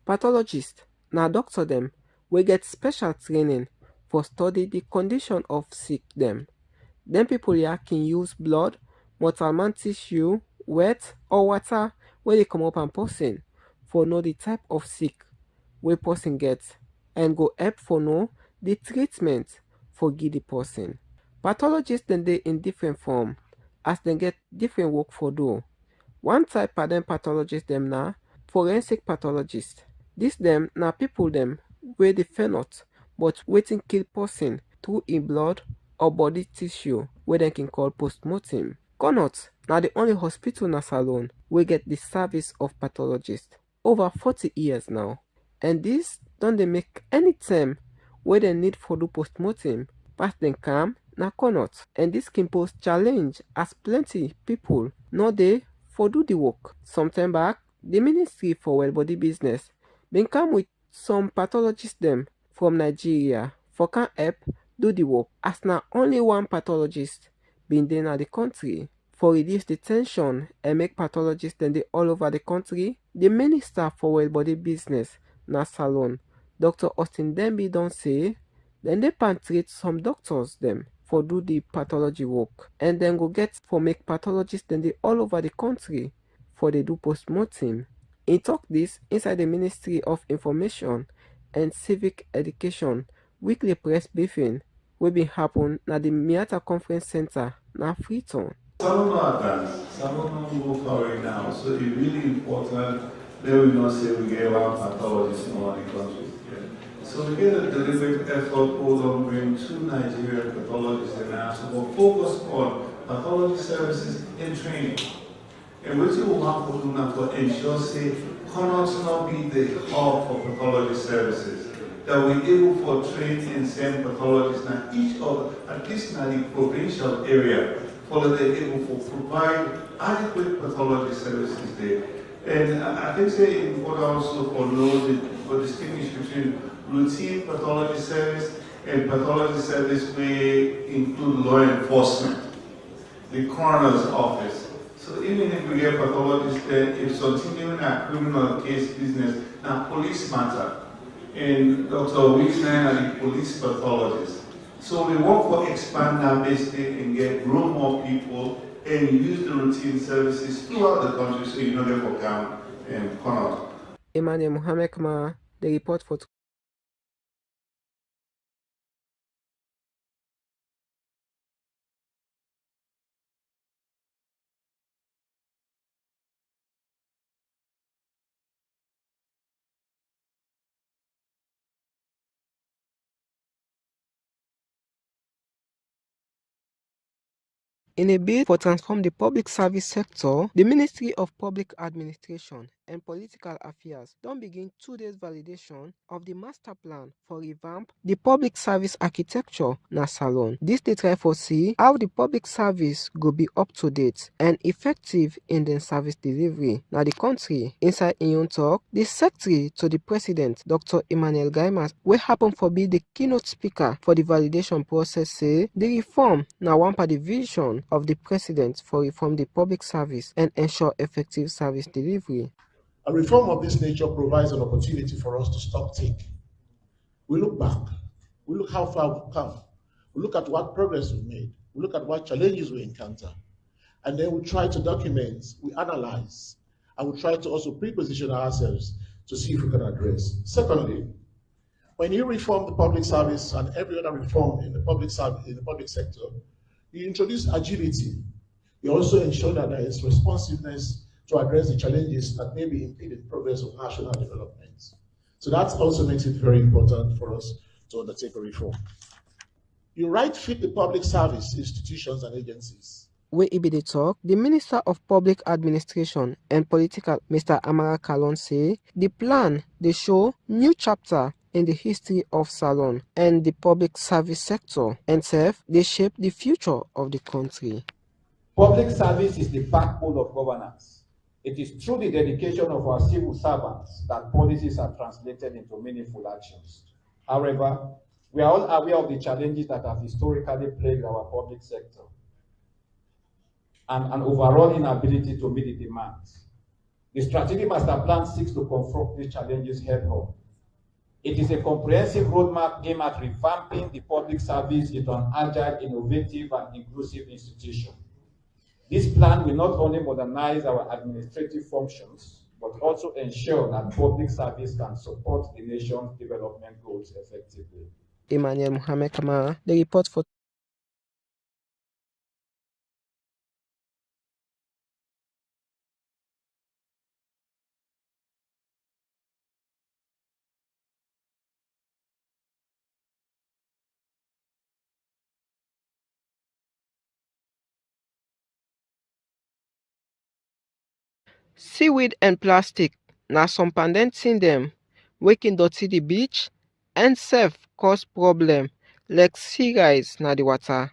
Pathologist na doctor dem wey get special training for study the condition of sick dem. Dem people here can use blood, mortal tissue, wet or water wey dey comot from person for know the type of sick wey person get and go help for know the treatment for give the person. Pathologist dem dey in different form as dem get different work for do. One type of dem pathologist dem na forensic pathologist. Dis dem na people dem wey dey fail not but wetin kill person through im blood or body tissue wey dem can call postmortem. Connaught na the only hospital na Salone wey get the service of pathologist over 40 years now, and dis don dey make anytime wey dem need for do postmortem pass dem calm na Connaught, and dis can pose challenge as plenty people no dey for do the work. Sometime back, the Ministry for Well Body Business been come with some pathologists dem from Nigeria for can help do the work as na only one pathologist been dey na the country. For reduce the tension and make pathologists dem dey all over the country, the Minister for Well Body Business na Salone, Dr. Austin Dembi don say dem dey patriate some doctors dem for do the pathology work and dem go get for make pathologists dem dey all over the country for dey do postmortem. He talk this inside the Ministry of Information and Civic Education weekly press briefing wey bin happen na the Miata Conference Center na Freetown. Some are advanced, some of them move forward now, so it's really important that we not say we get one pathologist in all the countries. Yeah. So we get a deliberate effort hold on bring 2 Nigerian pathologists and now, so we'll focus on pathology services and training. And what you want to do now to ensure say Connaught not be the hub for pathology services. That we're able for train and send pathologists now each of at least now the provincial area for that they're able to provide adequate pathology services there. And I think say important also for know for distinguish between routine pathology service and pathology service may include law enforcement, the coroner's office. So even if we get pathologists there, if continuing a criminal case business, now police matter. And Dr. Wisner are the police pathologists. So we work for expand that basically and get grow more people and use the routine services throughout the country so you know they will come and come out. Emmanuel Mohamed Kama, the report for In a bid for transform the public service sector, the Ministry of Public Administration and Political Affairs don begin 2 days validation of the master plan for revamp the public service architecture na Salone. This dey try for see how the public service go be up to date and effective in the service delivery na the country. Inside im own talk, the Secretary to the President, Dr. Emmanuel Gaimas, wey happen for be the keynote speaker for the validation process say the reform na one part of the vision of the President for reform the public service and ensure effective service delivery. A reform of this nature provides an opportunity for us to stop think. We look back, we look how far we've come, we look at what progress we've made, we look at what challenges we encounter, and then we try to document, we analyze, and we try to also pre-position ourselves to see if we can address. Secondly, when you reform the public service and every other reform in the public service, in the public sector, you introduce agility. You also ensure that there is responsiveness to address the challenges that may be impeding progress of national development. So that also makes it very important for us to undertake a reform. You right fit the public service institutions and agencies. Wey e be dey talk, the Minister of Public Administration and Political, Mr. Amara Kalon say the plan dey show new chapter in the history of Salone and the public service sector and sef dey shape the future of the country. Public service is the backbone of governance. It is through the dedication of our civil servants that policies are translated into meaningful actions. However, we are all aware of the challenges that have historically plagued our public sector and an overall inability to meet the demands. The strategic master plan seeks to confront these challenges head-on. It is a comprehensive roadmap aimed at revamping the public service into an agile, innovative, and inclusive institution. This plan will not only modernize our administrative functions, but also ensure that public service can support the nation's development goals effectively. Emmanuel Mohamed Kamara, the report for seaweed and plastic. Now some pandemting them, waking dirty the beach, and self cause problem like sea rise na the water.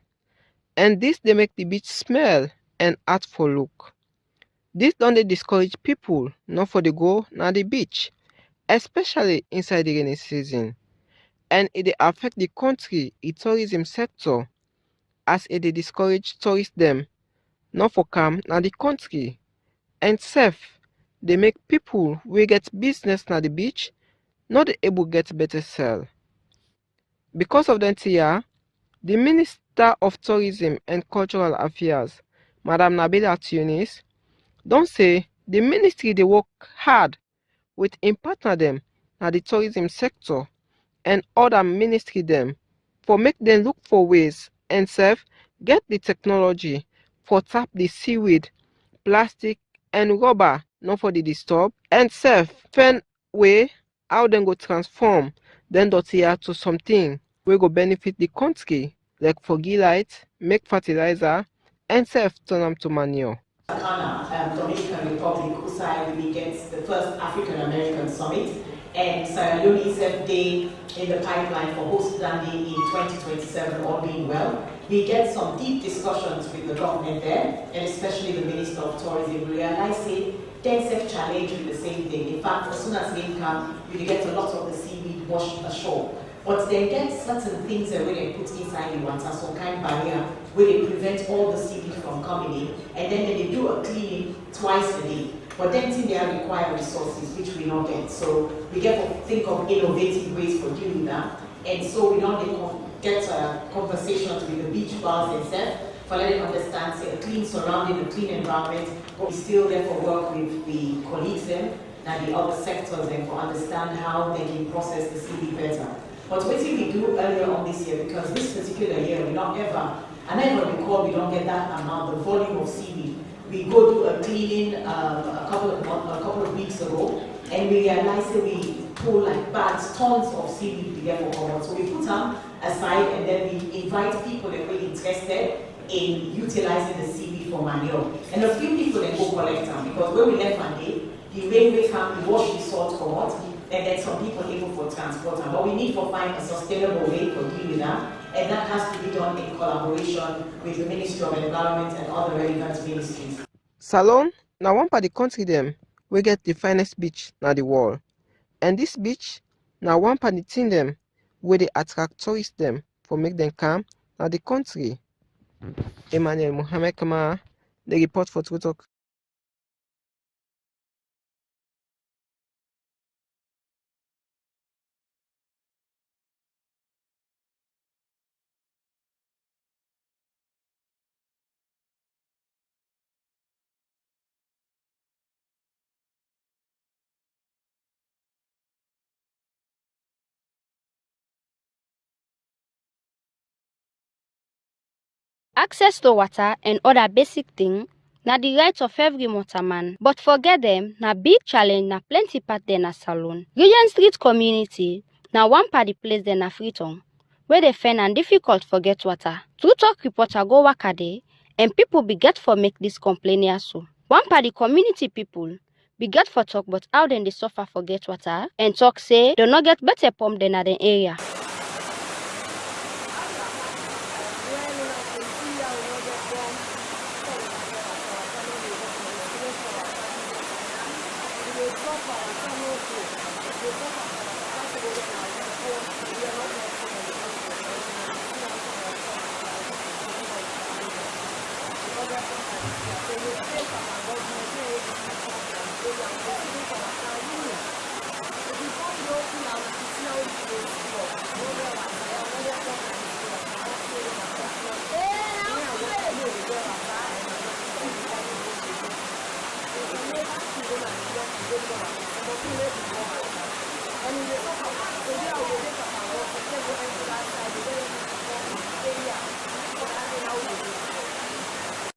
And this they make the beach smell and hard for look. This don't they discourage people not for the go na the beach, especially inside the rainy season. And it dey affect the country, the tourism sector, as it dey discourage tourists them not for come na the country. And self, they make people wey get business na the beach not dey able get better sell. Because of that here, the Minister of Tourism and Cultural Affairs, Madam Nabila Tunis, don say the ministry dey work hard with im partner dem na the tourism sector and other ministry dem for make dem look for ways and sef get the technology for tap the seaweed, plastic and rubber not for the disturb and sef find way how dem go transform dem dirty to something wey go benefit the country like forgi light, make fertilizer and sef turn am to manure. Ghana, Dominican Republic, USAID really gets the first African American Summit, and Sierra Leone is day in the pipeline for host landing in 2027, all being well. We get some deep discussions with the government there, and especially the Minister of Tourism. We realize there's a challenge with the same thing. In fact, as soon as they come, you get a lot of the seaweed washed ashore. But they get certain things that they put inside the water, some kind of barrier where they prevent all the seaweed from coming in, and then they do a cleaning twice a day. But then they require resources, which we don't get. So we get to think of innovative ways for doing that. And so we don't get conversations with the beach bars themselves for letting them understand, say, a clean surrounding, a clean environment, but we still therefore work with the colleagues then and the other sectors then for understand how they can process the seaweed better. But what did we do earlier on this year? Because this particular year, we don't ever, and I never recall we don't get that amount, the volume of seaweed. We go do a cleaning a couple of weeks ago, and we realized that we pull like bags, tons of seaweed together for us. So we put them aside, and then we invite people that were interested in utilizing the seaweed for manure. And a few people then go collect them, because when we left one day, the railway come, we wash the salt for us, and then some people able for transport them. But we need to find a sustainable way to deal with that, and that has to be done in collaboration with the Ministry of Environment and other relevant ministries. Salon na one part the country them we get the finest beach na the world, and this beach na one part the thing them where they attract tourists them for make them come na the country. Emmanuel Mohamed Kamara, the report for True Talk. Access to water and other basic things na the right of every motorman. But forget them, na big challenge na plenty part there na Salon. Regent Street community na one part the place there na Freetown, where they find and difficult for get water. True Talk reporter go waka there, and people be get for make this complaint here so. One part the community people be get for talk but how then they suffer for get water, and talk say they not get better pump than at the area.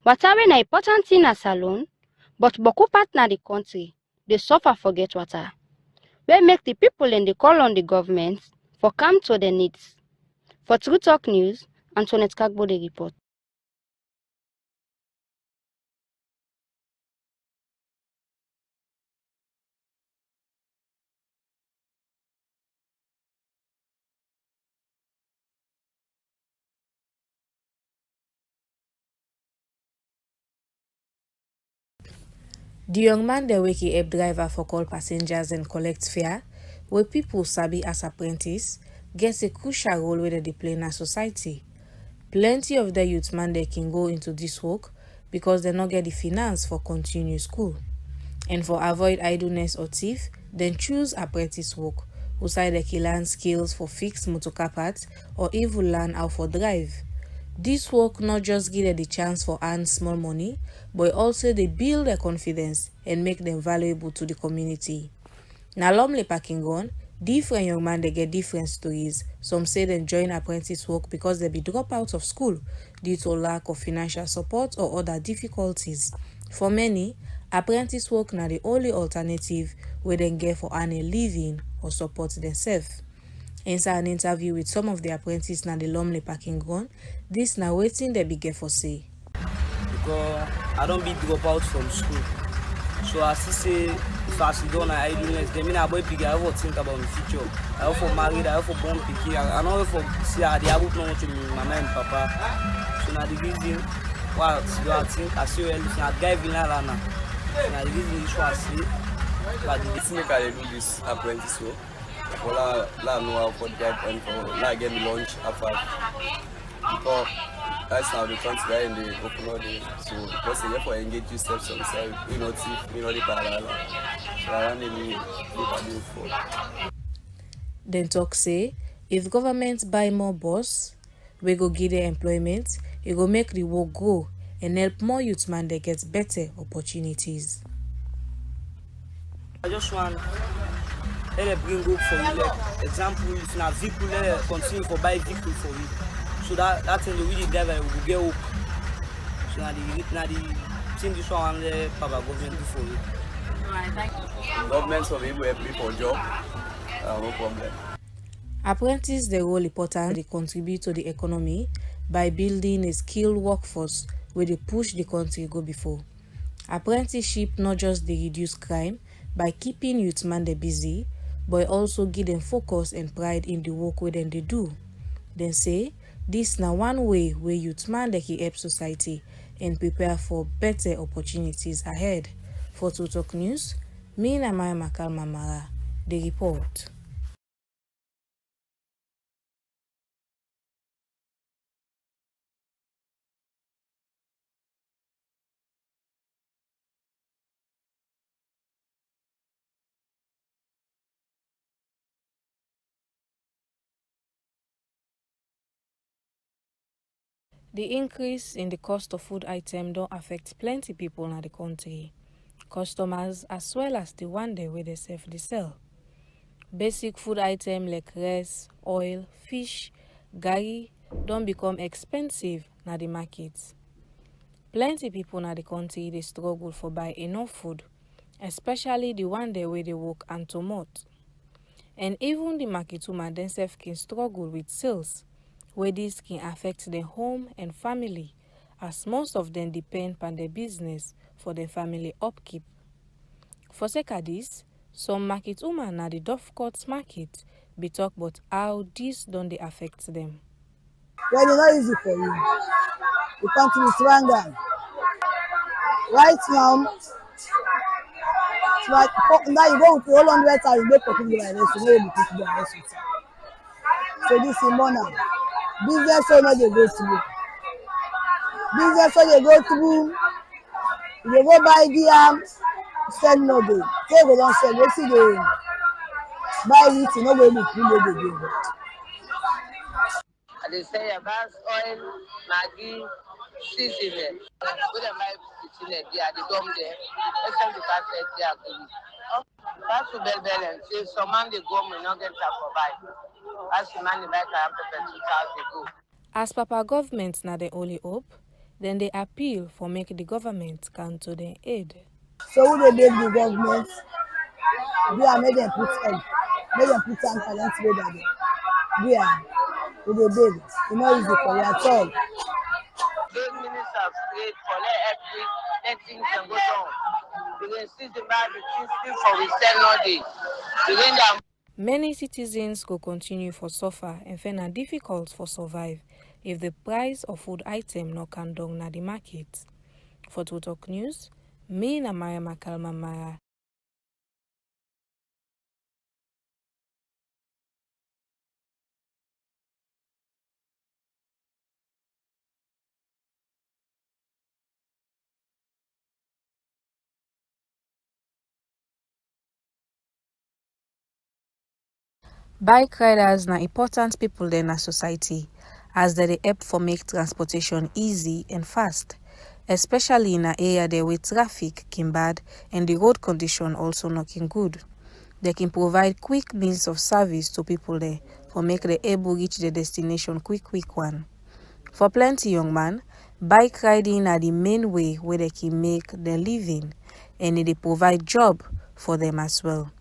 Water wey na important thing na salon, but boku part na the country dey suffer for get water, wey make the people dem dey call on the government for come to their needs. For True Talk News, Antoinette Kagbo dey report. The young man dey wey help driver for call passengers and collect fare, wey people sabi as apprentice, gets a crucial role wey they play in our society. Plenty of the youth man they can go into this work because they not get the finance for continue school. And for avoid idleness or thief, then choose apprentice work, who they can learn skills for fix motorcar parts or even learn how for drive. This work not just give them the chance for earn small money, but also they build their confidence and make them valuable to the community. Now, Lumley Parking on, different young man they get different stories. Some say they join apprentice work because they be drop out of school due to lack of financial support or other difficulties. For many, apprentice work now the only alternative where they get for earn a living or support themselves. Inside an interview with some of the apprentices na the Lumley Parking ground, this na waiting they be get for say. Because I don't be drop out from school. So I see say if I sit down and idleness, they mean I boy big, I have to think about my future. I have for married, I have for born picky, I know for see I have to know to me, mama and papa. So now the reason why I think I see well I guy villa lana. Now the reason is I see but it's make I do this apprentice work. Well, I know how for drive and for I get me lunch after because that's now the country in the open all day. So just here for engage you steps on the side, you know, thief, you know the parallel. So I ran in the for. Then talk say if government buy more bus, we go give them employment, it go make the work grow and help more youth man they get better opportunities. I just want let them bring up for you. Like example, if na vehicle, let them continue for buy vehicle for you. So that thing the really driver will get up. So now the thing this one the Papa government do for you. Government will be able to help me for job. No problem. Apprentices they role important. They contribute to the economy by building a skilled workforce where they push the country go before. Apprenticeship not just they reduce crime by keeping youth man they busy, but also give them focus and pride in the work where they do. Then say this now one way where youth man they can help society and prepare for better opportunities ahead. For True Talk News, me and Maya Makal Mamara, the report. The increase in the cost of food items don't affect plenty people in the country, customers as well as the one day where they sell. Basic food items like rice, oil, fish, garri don't become expensive na the market. Plenty people in the country they struggle for buy enough food, especially the one day where they work and tomot. And even the market woman themselves can struggle with sales, where this can affect their home and family, as most of them depend on their business for their family upkeep. For sake of this, some market women at the Dovecot market be talk about how this don't they affect them. Well, it's not easy for you. The country is random. Right now, like, now you go with the whole 100,000, you go for people like this, you know, people like this. So this is more now. Business owner they go through. Business owner they go through. They go buy the sell no day. They go don't sell. They see they buy it, you know, when you put it again. They say about oil, Maggi, seasoning. When they buy seasoning, they are the dumb there. Let's say the basket they are good. That's to bell and say some man they go may not get that for buy. As the man they buy can pepper 2,000 go. As Papa government na the only hope, Then they appeal for make the government come to their aid. So who dey beg the government do am make dem put help, make dem put am talent wey dem do am. We dey beg, e no easy for you at all. Those ministers create for let things go down. We insist about the things still for we sell no day. Within that Many citizens go continue for suffer and find it difficult for survive if the price of food item no come down na the market. For True Talk News, me na Maya Makalmamara. Bike riders na important people in our society as they help for make transportation easy and fast, especially in an area there where traffic can bad and the road condition also not good. They can provide quick means of service to people there for make them able reach the destination quick one. For plenty young man, bike riding are the main way where they can make their living and they provide job for them as well.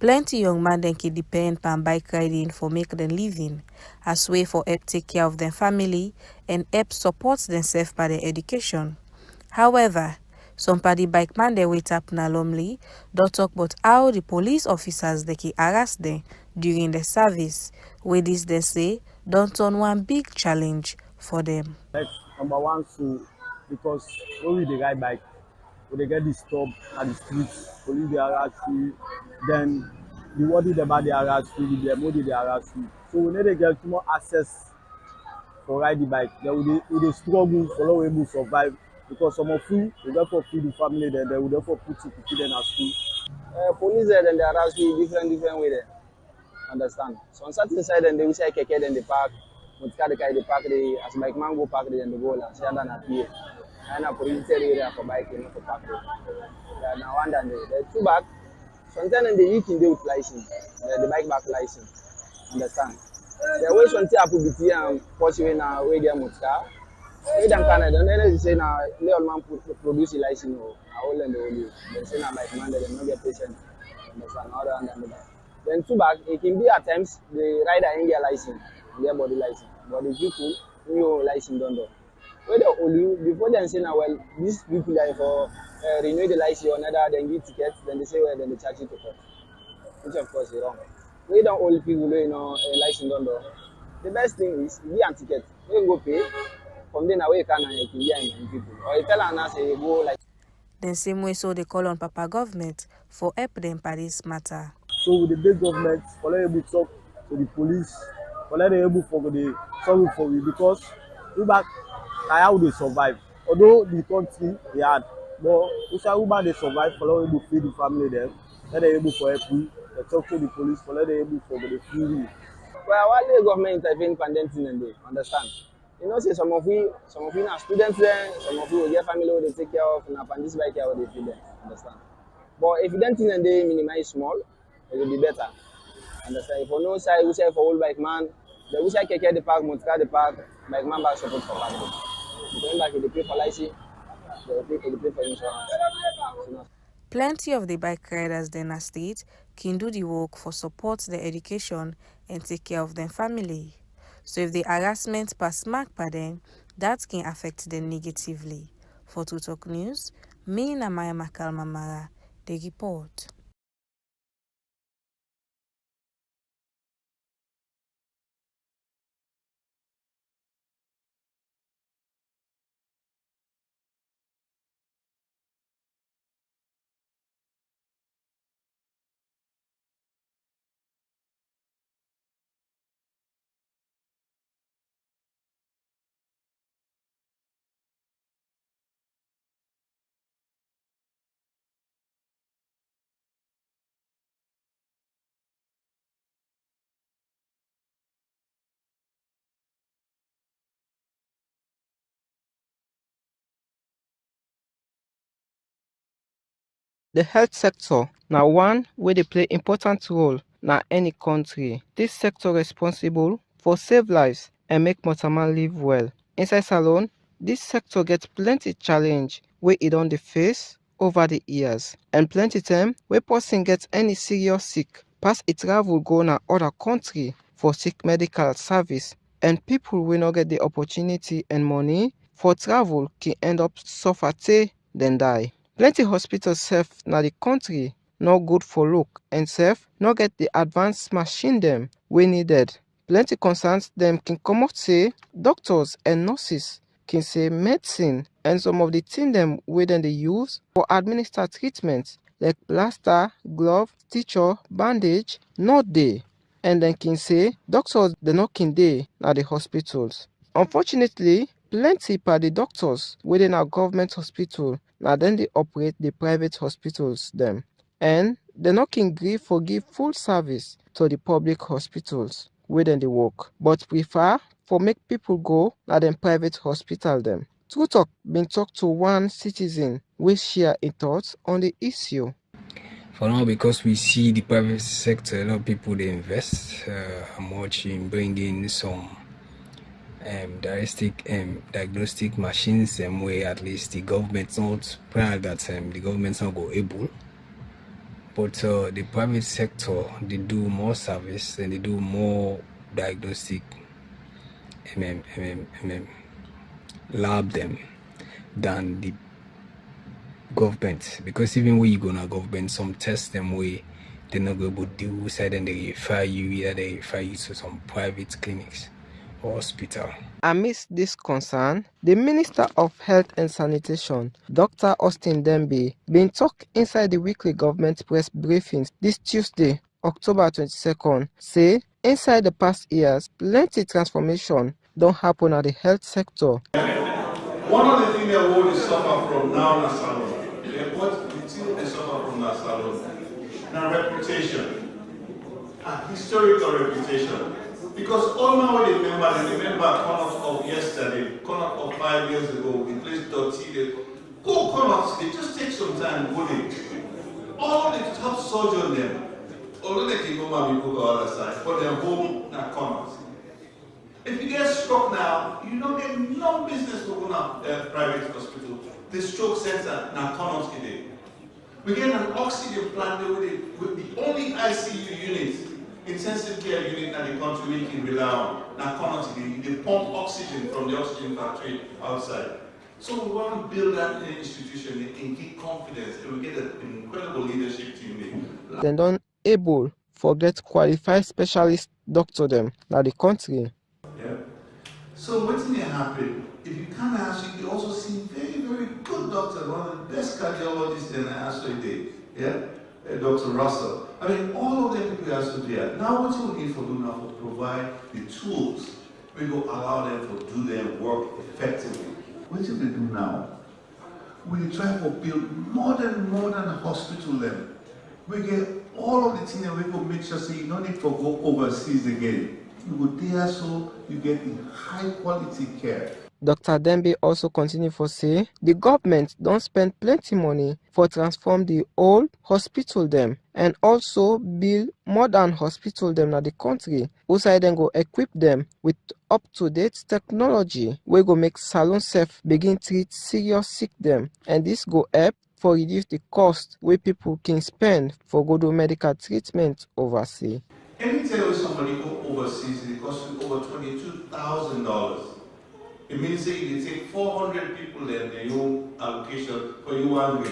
Plenty young man then can depend on bike riding for make them living as way for help take care of their family and help support themselves by their education. However, some party bike man they wait up na lonely don't talk about how the police officers they can harass them during the service, where this they say don't turn one big challenge for them. Like number one, so because when we dey ride bike, we dey get disturbed at the streets, police dey harass you, then the worry about dey harass you, the MOD dey harass you. So we need to get more access for ride the bike. Then we dey struggle for how we able survive because some of we therefore feed the family, then they will therefore put you to feed them at school. Police then they harass you different way there. Understand? So on certain side then they will say keke then they park. Motka they park the as bike man go park then they go and say that na PA. And na police area for bike not for park. Yeah, now one then the two back. Sometimes they eat in the with license. The bike back license. Understand? The way something happen between and possibly now we get motka. We don't Canada. Then they say now Leon man produce license or all and the they say now bike man they don't get patient. Understand? Other than that. Then two back, it can be at times the rider ain't get license, their body license. But the people new license don't do. Where they only before they say now well these people are for renew the license or another then give tickets, then they say well then they charge you to court. Which of course is wrong. We don't only people who license don't do. The best thing is give a ticket. You go pay from then away can you can get people. Or you tell us say go like The same way so they call on Papa government for help them by this matter. So with the big government, for let able talk to the police, for let them able for the sorry for you because Uber how they survive. Although the country they had, but Uber they survive for let able feed the family them, let them able for help you, they talk to the police for let them able for the free. well, why the government intervene pandemic and they understand? You know, say some of you are students there, some of you will get family who they take care of, and upon this bike care they feed them. Understand? But if you don't think and they minimize small, it will be better. Understand? If on no side we say for old bike man, they wish I can get the park, motor the park, bike man back support for park. Going back if they pay for license, they pay for insurance. So, Plenty of the bike riders in our state can do the work for support their education and take care of their family. So if the harassment pass mark by them, that can affect them negatively. For True Talk News, me na Maya Makalmamara, the report. The health sector na one wey dey play important role na any country. This sector responsible for save lives and make Motaman live well. Inside salon, this sector gets plenty challenge wey e don dey face over the years, and plenty time wey person gets any serious sick pass e travel go na other country for seek medical service, and people wey no get the opportunity and money for travel can end up suffer tey dem die. Plenty hospitals sef na the country no good for look, and sef no get the advanced machine dem wey needed. Plenty concerns dem can comot say doctors and nurses can say medicine and some of the thing dem wey dem dey use for administer treatment like plaster, glove, stitcher, bandage no dey, and dem can say doctors dem no can dey na the hospitals. Unfortunately, plenty pa the doctors wey dey na government hospital na dem dey operate the private hospitals dem, and dem no can gree for give full service to the public hospitals wey dem dey work, but prefer for make people go na dem private hospital dem. True talk bin talk to one citizen wey share im thoughts on the issue. For now, because we see the private sector, a lot of people they invest much in bringing some diagnostic machines, where at least the government not proud that the government not go able. But the private sector, they do more service and they do more diagnostic lab them than the government, because even when you go to government, some test them way they're not able to do, so then they refer you, either they refer you to some private clinics or hospital. Amidst this concern, the Minister of Health and Sanitation, Dr. Austin Dembe, been talk inside the weekly government press briefings this Tuesday, October 22nd, say inside the past years, plenty transformation don't happen at the health sector. One of the things that we suffer from now in Salon, what the thing they suffer from now Salon, now reputation, a historical reputation. Because all now they remember Connaught of yesterday, Connaught of 5 years ago, the place dirty. Go Connaught, they just take some time, go there. All the top surgeon them, although they can go and go to the other side, but they're home at Connaught. If you get struck now, you don't get no business to go to private hospital. The stroke center now Connaught today. We get an oxygen plant there with the only ICU unit, intensive care unit in the country we can rely on. Now Connaught today, they pump oxygen from the oxygen factory outside. So we want to build that institution and give confidence, and we get an incredible leadership team there. They don't able forget qualified specialist doctor them na the country. Yeah. So what's going to happen? If you come out, you also see very, very good doctors, one of the best cardiologists in the actually did. Yeah? Dr. Russell. I mean, all of them people are so there. Now what you need for do now to provide the tools, we will allow them to do their work effectively. What do they do now? We try to build modern hospital them. We get all of the things that we will make sure so you don't need to go overseas again. You go there so you get the high quality care. Dr. Dembe also continue for say the government don't spend plenty money for transform the old hospital them and also build modern hospital them na the country. Also then go equip them with up-to-date technology. We go make salon safe begin treat serious sick them, and this go help for reduce the cost where people can spend for go do medical treatment overseas. Anytime somebody go overseas, it costs you over $22,000. It means that you take 400 people in their own allocation for you one way.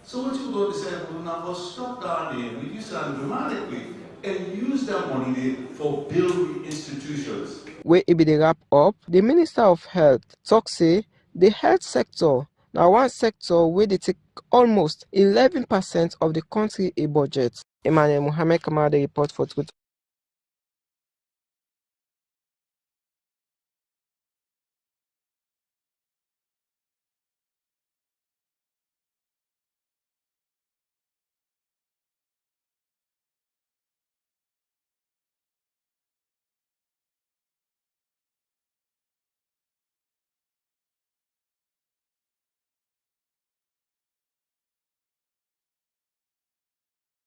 So what you go to say, we'll now stop down there, reduce them dramatically, and use that money for building institutions. Where it be the wrap up, the Minister of Health talk say the health sector now one sector where they take almost 11% of the country a budget. Emmanuel Mohammed Kamada report for Truth.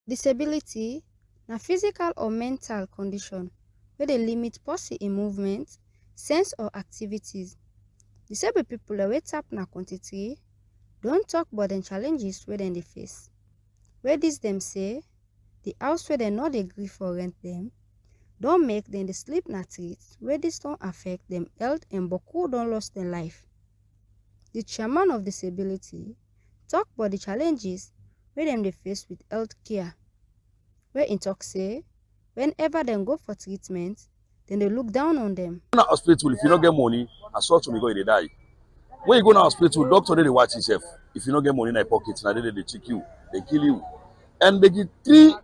Disability na physical or mental condition wey dey limit person in movement, sense or activities. Disabled people wey tap na quantity don talk about the challenges wey dem dey face. Wey dis dem say the house wey dem no dey gree for rent dem don make dem dey sleep na street, wey dis don affect dem health and boku don lost dem life. The chairman of disability talk about the challenges wey dem dey face with health care, wey im talk say whenever dem go for treatment, dem dey look down on dem. Na hospital, if you no get money, as such you go you dey die. When you go na hospital, doctor dey watch himself. If you no get money in your pocket, na they check you, they kill you. And the three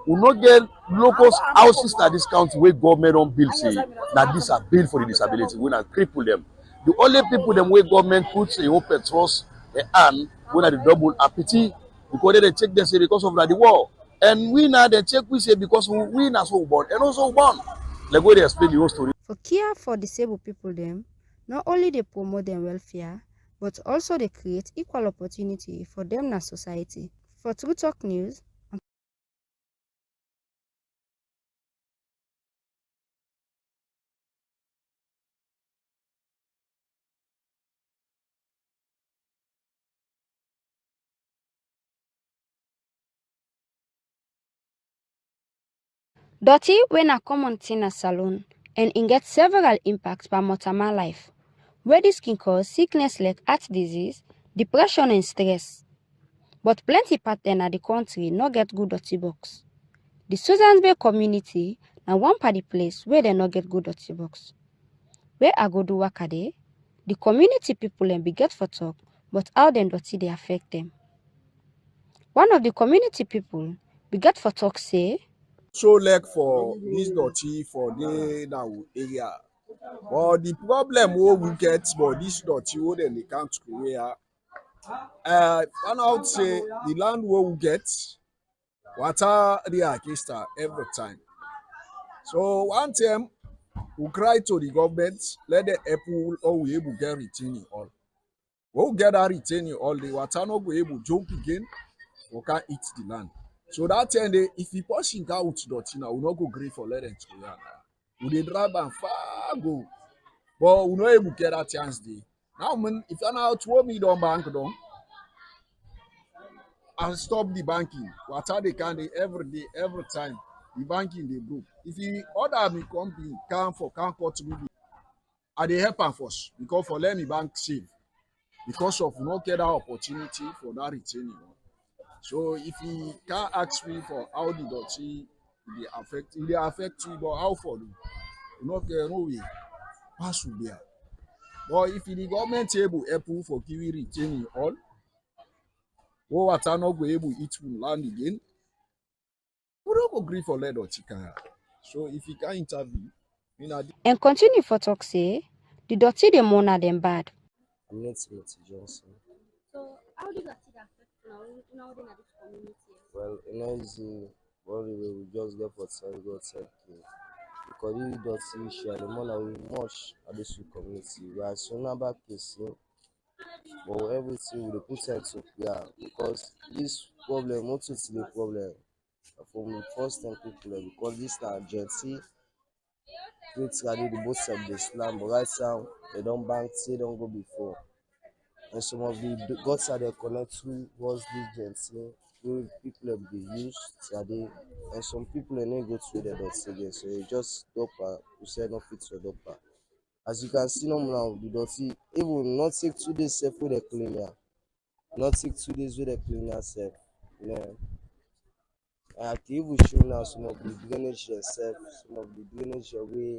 will not get local houses na discount wey government don build say na this are built for the disability. We na cripple them. The only people them wey government put a open trust and we na the double apathy because they check them say because of the war. And we now they check we say because we na so born and also born. Like where they explain the whole story. For care for disabled people them, not only they promote their welfare, but also they create equal opportunity for them na society. For True Talk News, dirty when a common thing na salon and it get several impacts per Motama life, where this can cause sickness like heart disease, depression and stress. But plenty part dem na the country no get good dirty box. The Susan Bay community na one part the place where they no get good dirty box. Where I go do work the community people and be get for talk, but how them dirty they affect them. One of the community people we get for talk say, show leg for this dirty for the now area. But the problem we get for this dirty wey dem dey count Korea, find out say the land we get water dey against her every time. So one time we cry to the government, let the people or we able get retaining all. When we get that retaining all, the water no go able jump again, we can't eat the land. So that time if you pushing out dirty now, we no go gree for let them to now. We dey drive and far go, but we no able get that chance dey. Now if you now 12 million bank down and stop the banking, water they can dey every day, every time the banking they broke. If you order me company come cut me, I dey help am first because for let me bank save because of no get that opportunity for that retaining. So if he can't ask me for how the dirty it dey affect you, but how for do you not get no way pass through there. But if the government able help you for giving retaining all, water not go able eat from land again, we don't go gree for let dirty can. So if you can intervene, and continue for talk say the dirty the more na them bad. I'm not Johnson. So how did that affect now in this community? Well, easy worry we just get for time God said because if don't see issue the more we much at this community. We are so back case, but everything we put into because this problem not to the problem from the first time people because this na agency which the both side the slam, but right now they don't bank say don't go before. And some of the gods are they connect to was this agency where people have been used today, and some people are not go through the dots again. So you just doper you say not fit to doper. As you can see now the dirty even not take 2 days safe with the cleaner. Not take 2 days with the cleaner safe. Yeah. I can even show now some of the drainage yourself, some of the drainage away.